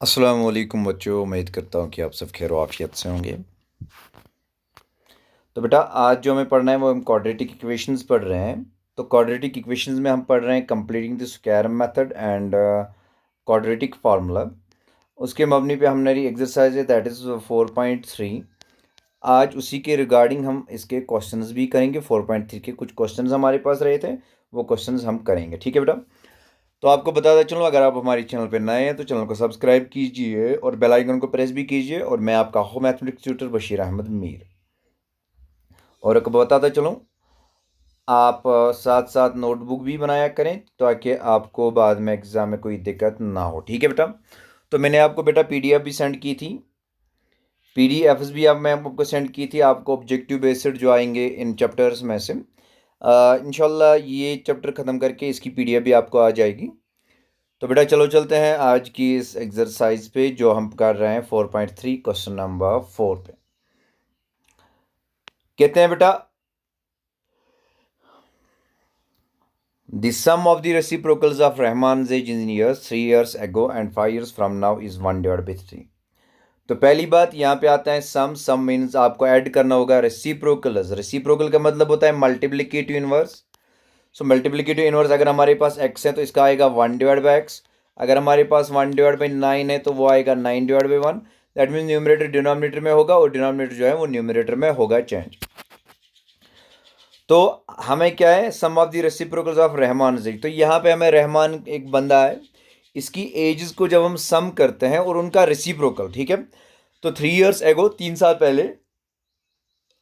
अस्सलाम वालेकुम बच्चों, उम्मीद करता हूँ कि आप सब खैर आफियत से होंगे। तो बेटा आज जो हमें पढ़ना है वो हम क्वाड्रेटिक इक्वेशंस पढ़ रहे हैं। तो क्वाड्रेटिक इक्वेशंस में हम पढ़ रहे हैं completing the square method and quadratic formula. उसके मबनी पे हमारी एक्सरसाइज है दैट इज़ 4.3। आज उसी के रिगार्डिंग हम इसके क्वेश्चंस भी करेंगे। 4.3 के कुछ क्वेश्चंस हमारे पास रहे थे, वो क्वेश्चंस हम करेंगे। ठीक है बेटा। तो आपको बताता चलो, अगर आप हमारे चैनल पर नए हैं तो चैनल को सब्सक्राइब कीजिए और बेल आइकन को प्रेस भी कीजिए। और मैं आपका हो मैथमेटिक्स ट्यूटर बशीर अहमद मीर। और एक बताता चलो, आप साथ साथ नोटबुक भी बनाया करें ताकि आपको बाद में एग्ज़ाम में कोई दिक्कत ना हो। ठीक है बेटा। तो मैंने आपको बेटा पीडीएफ भी सेंड की थी, पीडीएफ्स भी अब मैं आपको सेंड की थी आपको ऑब्जेक्टिव बेस्ड जो आएंगे इन चैप्टर्स में से। इंशाल्लाह ये चैप्टर ख़त्म करके इसकी पीडीएफ भी आपको आ जाएगी। तो बेटा चलो चलते हैं आज की इस एक्सरसाइज पे जो हम कर रहे हैं 4.3 क्वेश्चन नंबर 4 पे। कहते हैं बेटा the sum of the reciprocals of रहमान's age in years 3 years ago and 5 years from now is 1/3। तो पहली बात यहाँ पे आता है सम मीन्स आपको ऐड करना होगा रेसिप्रोकल्स। रेसिप्रोकल का मतलब होता है मल्टीप्लिकेटिव इनवर्स। सो मल्टीप्लिकेटिव इनवर्स अगर हमारे पास x है तो इसका आएगा 1/x। अगर हमारे पास 1/9 है तो वो आएगा 9/1। दैट मीन्स न्यूमरेटर डिनोमिनेटर में होगा और डिनोमिनेटर जो है वो न्यूमरेटर में होगा चेंज। तो हमें क्या है, sum of the reciprocals of Rahman ji. तो यहाँ पे हमें रहमान एक बंदा है, इसकी एजेस को जब हम सम करते हैं और उनका रेसिप्रोकल, ठीक है। तो 3 ईयर्स एगो 3 साल पहले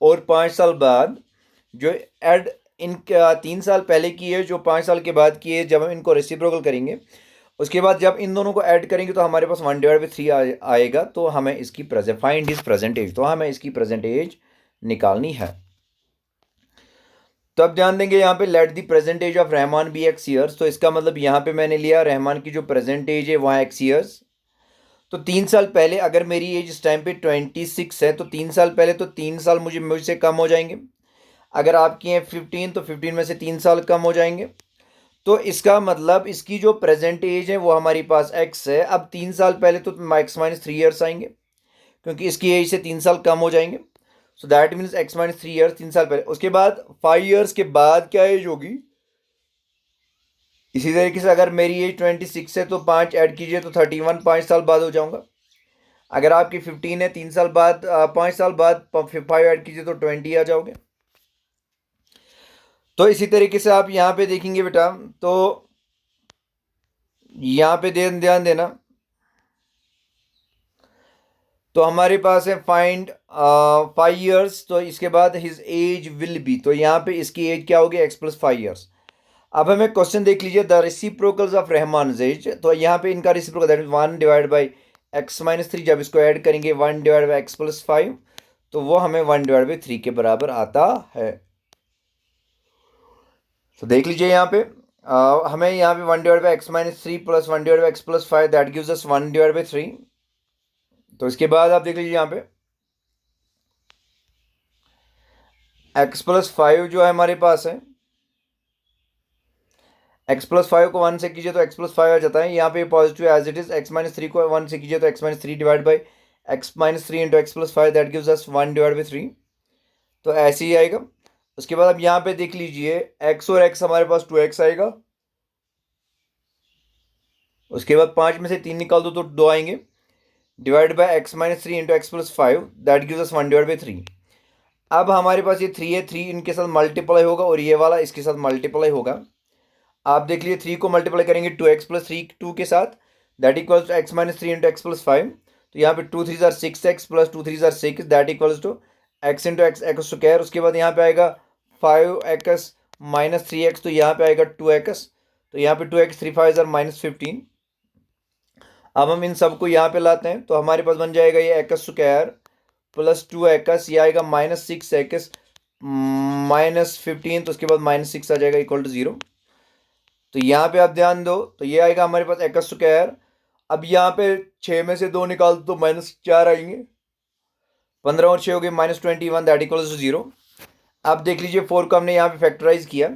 और 5 साल बाद जो एड इनका 3 साल पहले की है जो 5 साल के बाद की है, जब हम इनको रेसिप्रोकल करेंगे उसके बाद जब इन दोनों को ऐड करेंगे तो हमारे पास 1/3 आएगा। तो हमें इसकी present find is present age, तो हमें इसकी प्रेजेंट एज निकालनी है। तो अब ध्यान देंगे यहाँ पे let the present age of Rahman b x years. तो इसका मतलब यहाँ पे मैंने लिया रहमान की जो प्रेजेंट एज है वहाँ एक्स ईयर्स। तो 3 साल पहले अगर मेरी एज इस टाइम पे 26 है तो 3 साल पहले तो 3 साल मुझसे कम हो जाएंगे। अगर आपकी है 15 तो 15 में से 3 साल कम हो जाएंगे। तो इसका मतलब इसकी जो प्रेजेंट एज है वो हमारी पास एक्स है। अब 3 साल पहले तो x-3 ईयर्स आएंगे क्योंकि इसकी एज से 3 साल कम हो जाएंगे। So that means x-3 years 3 साल पहले। उसके बाद 5 ईयर्स के बाद क्या एज होगी, इसी तरीके से अगर मेरी एज 26 है तो 5 ऐड कीजिए तो 31, 5 साल बाद हो जाऊंगा। अगर आपकी 15 है 3 साल बाद 5 साल बाद 5 ऐड कीजिए तो 20 आ जाओगे। तो इसी तरीके से आप यहाँ पे देखेंगे बेटा, तो यहाँ पे ध्यान देना। तो हमारे पास है फाइंड 5 ईयर्स, तो इसके बाद हिज एज विल बी। तो यहाँ पे इसकी एज क्या होगी, x+5 ईयर्स। अब हमें क्वेश्चन देख लीजिए, the reciprocals of Rahman age. तो यहाँ पे इनका रेसिप्रोकल दैट इज 1/x-3। जब इसको ऐड करेंगे 1/x+5 तो वो हमें 1/3 के बराबर आता है। तो देख लीजिए यहाँ पे हमें यहाँ पे 1/x-3 plus 1/x+5 that gives us 1/3। तो इसके बाद आप देख लीजिए यहाँ पे x+5 जो है हमारे पास है, x+5 को 1 से कीजिए तो x+5 आ जाता है। यहाँ पे positive as it is. x-3 को 1 से कीजिए तो x-3 divide by x-3 into x+5 that gives us 1/3। तो ऐसे ही आएगा। उसके बाद अब यहाँ पे देख लीजिए x और x हमारे पास 2x आएगा। उसके बाद 5 में से 3 निकाल दो तो 2 आएंगे, divide by x-3 into x+5 that gives us 1/3। अब हमारे पास ये 3 है, 3 इनके साथ मल्टीप्लाई होगा और ये वाला इसके साथ मल्टीप्लाई होगा। आप देख लीजिए 3 को मल्टीप्लाई करेंगे 2x+3 2 के साथ that equals to x-3 into x+5। तो यहाँ पे 2 3 6x plus 2 3 6 that equals to x into x square. उसके बाद यहाँ पे आएगा 5x माइनस 3x, तो यहाँ पे आएगा 2x। तो यहाँ पे 2x 3 5 अब हम इन सबको यहाँ पे लाते हैं तो हमारे पास बन जाएगा ये x² प्लस 2x, ये आएगा -6x -15। तो उसके बाद -6 आ जाएगा इक्वल टू 0। तो यहाँ पे आप ध्यान दो, तो ये आएगा हमारे पास x²। अब यहाँ पे 6 में से 2 निकाल दो तो -4 आएंगे। 15 और 6 हो गए -21 दैट इक्वल्स टू 0। अब देख लीजिए 4 को हमने यहाँ पे फैक्टराइज किया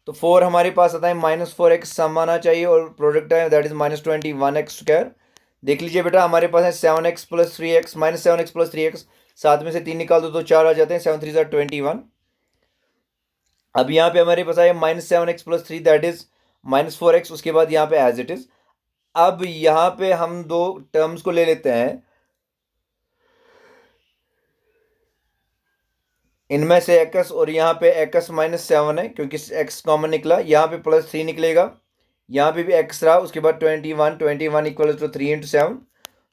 तो 4 हमारे पास आता है -4x सम आना चाहिए और प्रोडक्ट है दैट इज -21x²। देख लीजिए बेटा, हमारे पास है 7x plus 3x minus 7x plus 3x, 7 में से 3 निकाल दो तो 4 आ जाते हैं, 7 3 21। अब यहाँ पे हमारे पास आया -7x plus 3 that is -4x, उसके बाद यहाँ पे एज इट इज। अब यहाँ पे हम दो टर्म्स को ले लेते हैं, इनमें से एक्स और यहाँ पे एक्स -7 है क्योंकि एक्स कॉमन निकला, यहाँ पे +3 निकलेगा, यहाँ पे भी एक्स रहा, उसके बाद 21 इक्वल टू 3 × 7,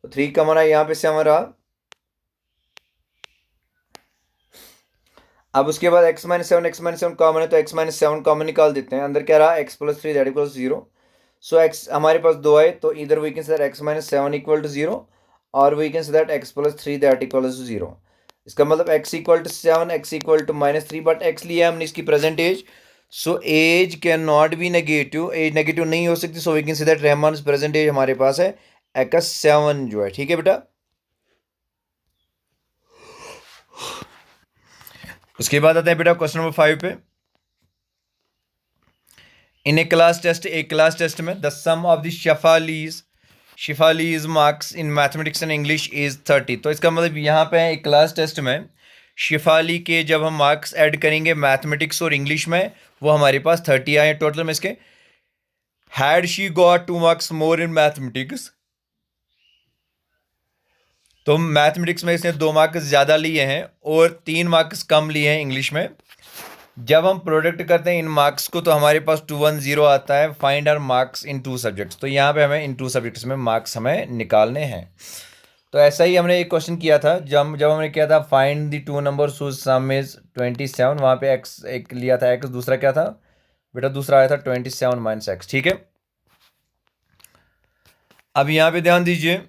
तो 3 कॉमन है, यहाँ पे 7 रहा। अब उसके बाद x -7 कॉमन है तो x -7 कॉमन निकाल देते हैं, अंदर क्या रहा x + 3 that equals 0। So x हमारे पास 2 है, तो इधर we can say that x -7 equal to 0 और we can say that x + 3 that equals 0। इसका मतलब x equal to 7, x equal to -3, but x लिया हमने इसकी present age, so age can not be negative, age negative नहीं हो सकती, so we can say that Rahman present as हमारे पास है x7 जो है, ठीक है बेटा। उसके बाद आते हैं बेटा क्वेश्चन नंबर 5 पे। इन ए क्लास टेस्ट में the sum of the Shefali's marks in mathematics and English is 30। तो इसका मतलब यहाँ पे एक क्लास टेस्ट में शिफाली के जब हम मार्क्स ऐड करेंगे मैथमेटिक्स और इंग्लिश में, वो हमारे पास 30 आए टोटल में इसके। Had she got 2 marks more in mathematics, तो मैथमेटिक्स में इसने 2 मार्क्स ज़्यादा लिए हैं और 3 मार्क्स कम लिए हैं इंग्लिश में। जब हम प्रोडक्ट करते हैं इन मार्क्स को तो हमारे पास 210 आता है। Find our marks in 2 subjects, तो यहाँ पे हमें इन 2 सब्जेक्ट्स में मार्क्स हमें निकालने हैं। तो ऐसा ही हमने एक क्वेश्चन किया था, जब हमने किया था find the 2 numbers whose sum is 27, वहाँ पे x एक लिया था x, दूसरा क्या था बेटा, दूसरा आया था 27 - x, ठीक है। अब यहाँ पे ध्यान दीजिए,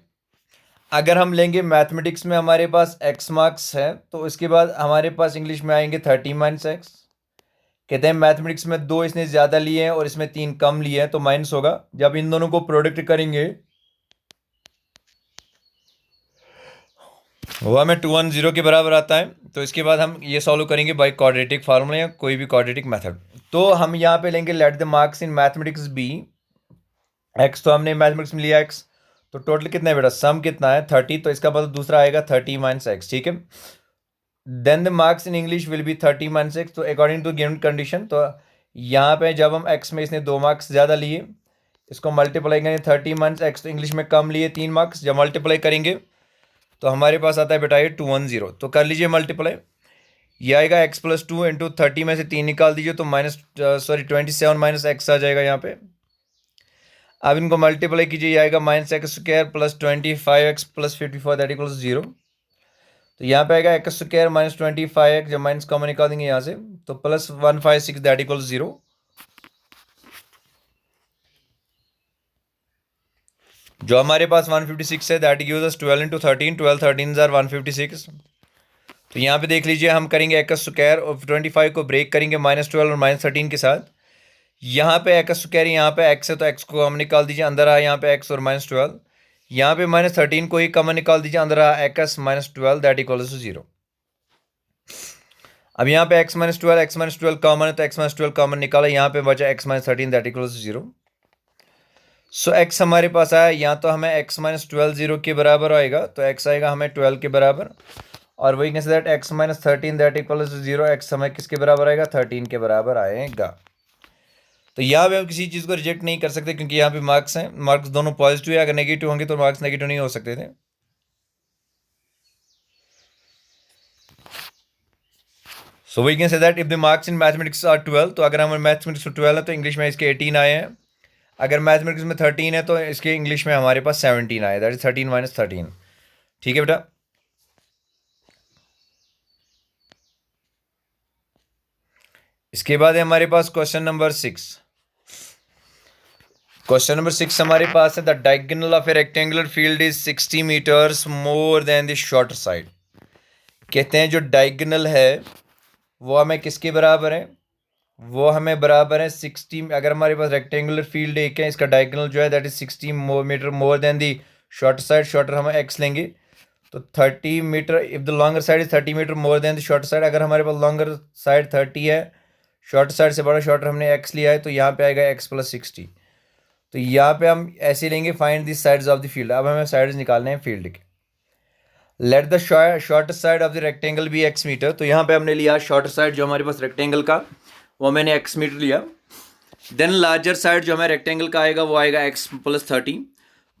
अगर हम लेंगे मैथमेटिक्स में हमारे पास x मार्क्स है, तो इसके बाद हमारे पास इंग्लिश में आएंगे 30 - x। कहते हैं मैथमेटिक्स में 2 इसने ज़्यादा लिए हैं और इसमें 3 कम लिए हैं, तो माइनस होगा। जब इन दोनों को प्रोडक्ट करेंगे वो हमें 210 के बराबर आता है। तो इसके बाद हम ये सॉल्व करेंगे बाय क्वाड्रेटिक फार्मूला या कोई भी क्वाड्रेटिक मेथड। तो हम यहाँ पे लेंगे let the marks in mathematics be x, तो हमने मैथमेटिक्स में लिया x, तो टोटल कितना है बेटा, सम कितना है 30, तो इसका मतलब दूसरा आएगा 30 - x, ठीक है। Then the marks in English will be 30 - x, तो अकॉर्डिंग टू गिवन कंडीशन, तो यहाँ पे जब हम x में इसने 2 मार्क्स ज़्यादा लिए, इसको मल्टीप्लाई करेंगे 30 - x, तो इंग्लिश में कम लिए 3 मार्क्स, जब मल्टीप्लाई करेंगे तो हमारे पास आता है बेटा ये 210। तो कर लीजिए मल्टीप्लाई, ये आएगा x + 2 इंटू 30 में से 3 निकाल दीजिए तो 27 - x आ जाएगा यहाँ पे। अब इनको मल्टीप्लाई कीजिए, ये आएगा -x² + 25x + 54 दैट इक्वल्स 0। तो यहाँ पे आएगा x² - 25x, जब माइनस कॉमन निकाल देंगे यहाँ से तो +156 दैट इक्वल्स 0। जो हमारे पास 156 है दैट गिव्स अस 12 × 13, 12 13 आर 156। तो यहाँ पे देख लीजिए, हम करेंगे x² और 25 को ब्रेक करेंगे -12 और -13 के साथ। यहाँ पे x², यहाँ पे x है तो x को हम निकाल दीजिए, अंदर आया यहाँ पे x और -12, यहाँ पे -13 को ही कॉमन निकाल दीजिए, अंदर आया x -12 दैट इक्वल्स टू 0। अब यहाँ पे x -12 कॉमन है तो x -12 कॉमन निकाला, यहाँ पे बचा x -13 that equals to 0। So x हमारे पास आया, या तो हमें x -12 0 के बराबर आएगा, तो x आएगा हमें 12 के बराबर, और वही कैसे that x -13 that equals to 0, x हमें किसके बराबर आएगा, 13 के बराबर आएगा। तो यहाँ पे हम किसी चीज़ को रिजेक्ट नहीं कर सकते क्योंकि यहाँ पे मार्क्स हैं, मार्क्स दोनों पॉजिटिव है, अगर नेगेटिव होंगे तो मार्क्स नेगेटिव नहीं हो सकते थे। So we can say that if the marks in mathematics are 12, तो अगर हमारे मैथमेटिक्स में 12 है तो इंग्लिश में इसके 18 आए हैं। अगर मैथमेटिक्स में 13 है तो इसके इंग्लिश में हमारे पास 17 आए, दैट इज 13 - 13, ठीक है बेटा। इसके बाद है हमारे पास क्वेश्चन नंबर 6। क्वेश्चन नंबर 6 हमारे पास है the diagonal of a rectangular field is 60 metres more than the shorter side. कहते हैं जो डायगोनल है वो हमें किसके बराबर है, वो हमें बराबर है 60। अगर हमारे पास रेक्टेंगुलर फील्ड एक है, इसका डायगोनल जो है that is 60 metre more than the shorter side, shorter हम x लेंगे तो 30 metre, if the longer side is 30 metre more than the shorter side. अगर हमारे पास लॉन्गर साइड 30 है, शॉर्ट साइड से बड़ा शॉर्टर हमने x लिया है, तो यहाँ पे आएगा x + 60। तो यहाँ पे हम ऐसे लेंगे find the sides of the field. अब हमें साइड्स निकालने हैं फील्ड के। Let the short side of the rectangle भी x मीटर। तो यहाँ पे हमने लिया शॉर्ट साइड जो हमारे पास रेक्टेंगल का, वो मैंने x मीटर लिया। देन लार्जर साइड जो हमें रेक्टेंगल का आएगा वो आएगा x + 30।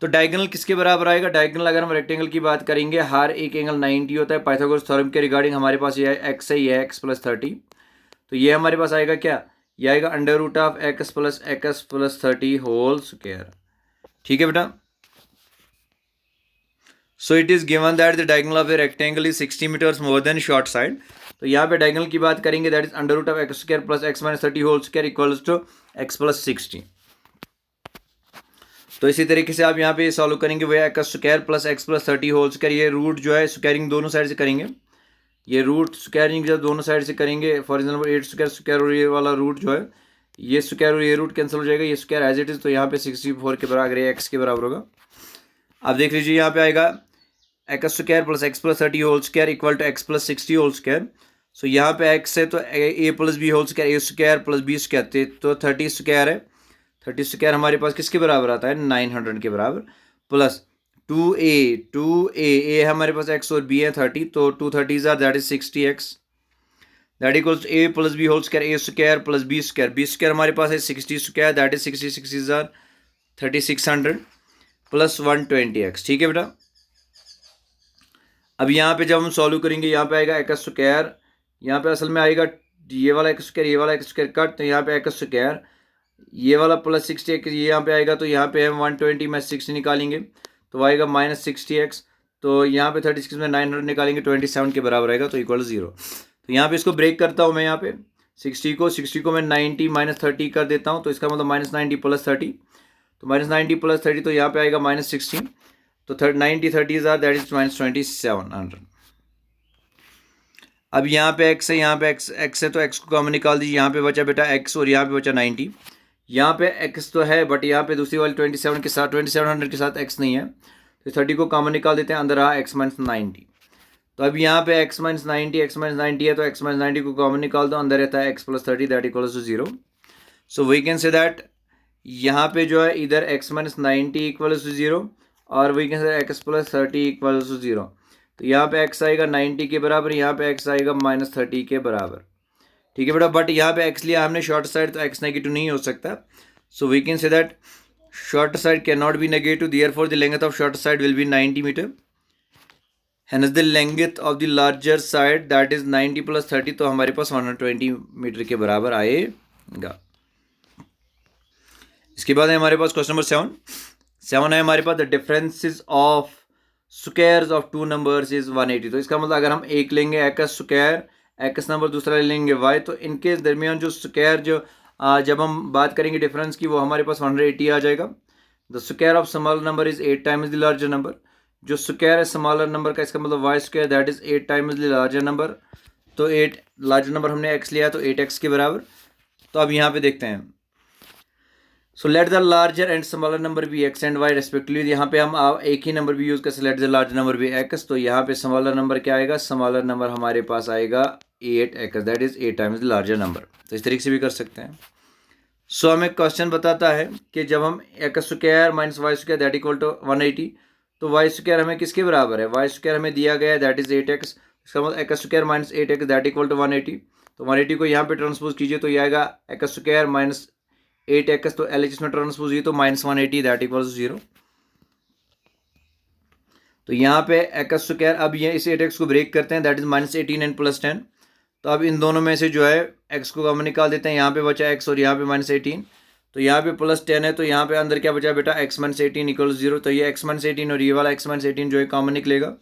तो डायगोनल किसके बराबर आएगा? डायगोनल अगर हम रेक्टेंगल की बात करेंगे, हर एक एंगल 90 होता है। पाइथागोरस थ्योरम के रिगार्डिंग हमारे पास ये x है, ये है x + 30। तो ये हमारे पास आएगा क्या? ये आएगा √(x + x + 30 होल स्क्वायर। ठीक है बेटा। So it is given that the diagonal of the rectangle is 60 metres more than short side. तो यहाँ पे डायगोनल की बात करेंगे, that is √(x² + x - 30 whole square equals to x + 60। तो इसी तरीके से आप यहाँ पे सॉल्व करेंगे, वो x² + x + 30 होल स्क्वायर। ये रूट जो है स्क्वायरिंग दोनों साइड से करेंगे। ये रूट स्क्वायरिंग जब दोनों साइड से करेंगे, फॉर एग्जाम्पल 8² स्क्वायर और ये वाला रूट जो है, ये स्क्वायर और ये रूट कैंसिल हो जाएगा, ये स्क्वायर एज इट इज। तो यहाँ पे 64 के बराबर, ये x के बराबर होगा। अब देख लीजिए यहाँ पे आएगा x² + x + 30 whole square equal to x + 60 whole square. So यहाँ पे x है तो a + b whole square, a² + b square, तो 30 स्क्वायर है। 30 स्क्वायर हमारे पास किसके बराबर आता है? 900 के बराबर, प्लस 2a हमारे पास x और b है 30, तो 2 30s are that is 60x, that equals a + b whole square, a² + b square, b square हमारे पास है 60 square, that is 60 60s are 3600 plus 120x। ठीक है बेटा। अब यहाँ पे जब हम सॉल्व करेंगे, यहाँ पे आएगा x², यहाँ पे असल में आएगा ये वाला x², ये वाला x² कट, तो यहाँ पे x², ये वाला प्लस 60x ये यहाँ पे आएगा, तो यहाँ पे हम 120 में 60 निकालेंगे तो आएगा -60x। तो यहाँ पे 36 में 900 निकालेंगे 27 के बराबर आएगा, तो इक्वल 0। तो यहाँ पे इसको ब्रेक करता हूँ मैं, यहाँ पे 60 को मैं 90 - 30 कर देता हूँ, तो इसका मतलब -90 + 30, तो -90 + 30, तो यहाँ पे आएगा -16, तो 90 30s are that is -2700। अब यहाँ पे x है, यहाँ पे x है, तो x को कॉमन निकाल दीजिए। यहाँ पे बचा बेटा x और यहाँ पे बचा 90। यहाँ पे x तो है बट यहाँ पे दूसरी वाली 27 के साथ, 2700 के साथ x नहीं है, तो 30 को कॉमन निकाल देते हैं, अंदर रहा x - 90। तो अब यहाँ पे x - 90 है, तो x - 90 को कॉमन निकाल दो, अंदर रहता है x + 30 that equals to 0। So we can say that यहाँ पे जो है इधर x - 90 इक्वल्स टू 0 और we can say x + 30 equals to 0। तो यहाँ पे x आएगा 90 के बराबर, यहाँ पे x आएगा -30 के बराबर। ठीक है बेटा। बट यहाँ पे x लिया हमने शॉर्ट साइड, तो x नेगेटिव नहीं हो सकता। So we can say that short side can not be negative, therefore the length of short side will be 90 metre. Hence the length of the larger side that is 90 + 30, तो हमारे पास 120 metre के बराबर आएगा। इसके बाद है हमारे पास क्वेश्चन नंबर 7 है हमारे पास, the differences of squares of 2 numbers is 180। तो इसका मतलब अगर हम एक लेंगे x², x नंबर दूसरा लेंगे y, तो इनके दरमियान जो स्क्वायर जो जब हम बात करेंगे डिफरेंस की, वो हमारे पास 180 आ जाएगा। The square of smaller number is 8 times the larger number. जो स्क्वायर है स्मॉलर नंबर का, इसका मतलब y² that is 8 times the larger number. तो 8 लार्जर नंबर हमने x लिया, तो 8x के बराबर। तो अब यहाँ पे देखते हैं, so let the larger and smaller number भी x एंड y रेस्पेक्टिवली। यहाँ पे हम एक ही नंबर भी यूज़ कर सकते, लेट द लार्जर नंबर भी x। तो यहाँ पे स्मॉलर नंबर क्या आएगा? स्मॉलर नंबर हमारे पास आएगा 8x, that is 8 times the larger number. तो इस तरीके से भी कर सकते हैं। सो हमें क्वेश्चन बताता है कि जब हम x² - y² that equal to 180, तो y² हमें किसके बराबर है? y² हमें दिया गया है दैट इज 8x। इसका मतलब x² - 8x that equal to 180। तो 180 को यहाँ पे ट्रांसपोज कीजिए, तो ये आएगा x² - 8x, तो LHS में ट्रांसपोज हुई तो -180 दैट इक्वल्स 0। तो यहाँ पे x², अब ये इस 8x को ब्रेक करते हैं, दैट इज -18 एंड +10। तो अब इन दोनों में से जो है x को कॉमन निकाल देते हैं, यहाँ पे बचा x और यहाँ पे -18, तो यहाँ पे +10 है, तो यहाँ पे अंदर क्या बचा बेटा? x - 18 equals 0। तो ये x - 18 और ये वाला x - 18 जो है कॉमन निकलेगा,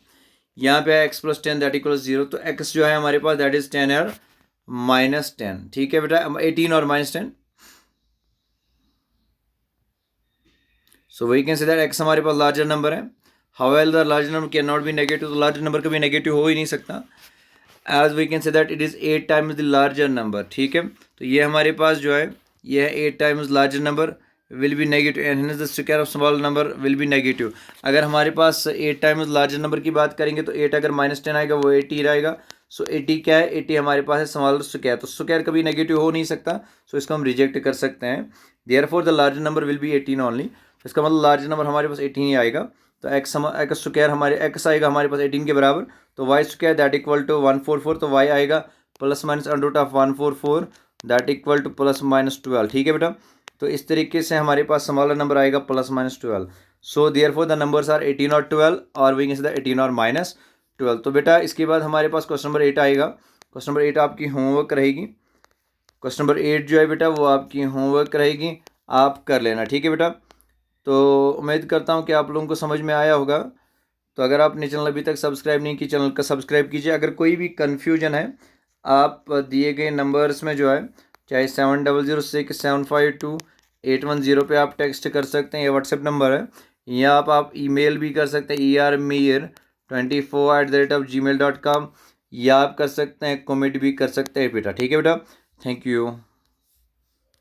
यहाँ पे x + 10 दैट इक्वल्स 0। तो x जो है हमारे पास दैट इज 10 और -10। ठीक है बेटा, 18 और -10। So we can say that x हमारे पास लार्जर नंबर है। However the larger number can not be negative, तो लार्जर नंबर कभी नेगेटिव हो ही नहीं सकता। As we can say that it is 8 times the larger number. ठीक है, तो ये हमारे पास जो है ये है 8 times larger number will be negative and hence the square of small number will be negative. अगर हमारे पास 8 टाइम्स लार्जर नंबर की बात करेंगे, तो 8 अगर -10 आएगा वो 80 रहेगा, सो 80 क्या है, 80 हमारे पास है स्मॉलर स्क्वायर, तो स्क्वायर कभी नेगेटिव हो नहीं सकता, सो इसको हम रिजेक्ट कर सकते हैं। Therefore the larger number will be 18 only, तो इसका मतलब लार्जर नंबर हमारे पास 18 ही आएगा। तो एक्स स्क्वायर हमारे एक्स आएगा हमारे पास 18 के बराबर, तो y square that equal to 144, तो वाई आएगा plus minus under root of 144 that equal to plus minus 12। ठीक है बेटा, तो इस तरीके से हमारे पास स्मॉलर नंबर आएगा plus minus 12। So therefore the numbers are 18 और 12, और वी कैन से द 18 और माइनस 12। तो बेटा इसके बाद हमारे पास क्वेश्चन नंबर 8 आएगा। क्वेश्चन नंबर 8 आपकी होमवर्क रहेगी। क्वेश्चन नंबर 8 जो है बेटा वो आपकी होमवर्क रहेगी, आप कर लेना। ठीक है बेटा, तो उम्मीद करता हूँ कि आप लोगों को समझ में आया होगा। तो अगर आपने चैनल अभी तक सब्सक्राइब नहीं की, चैनल का सब्सक्राइब कीजिए। अगर कोई भी कन्फ्यूजन है, आप दिए गए नंबर्स में जो है, चाहे 7006752810 पे आप टेक्स्ट कर सकते हैं, ये व्हाट्सएप नंबर है, या आप ईमेल भी कर सकते हैं ermeer24@gmail.com, या आप कर सकते हैं कमेंट भी कर सकते हैं बेटा। ठीक है बेटा, थैंक यू।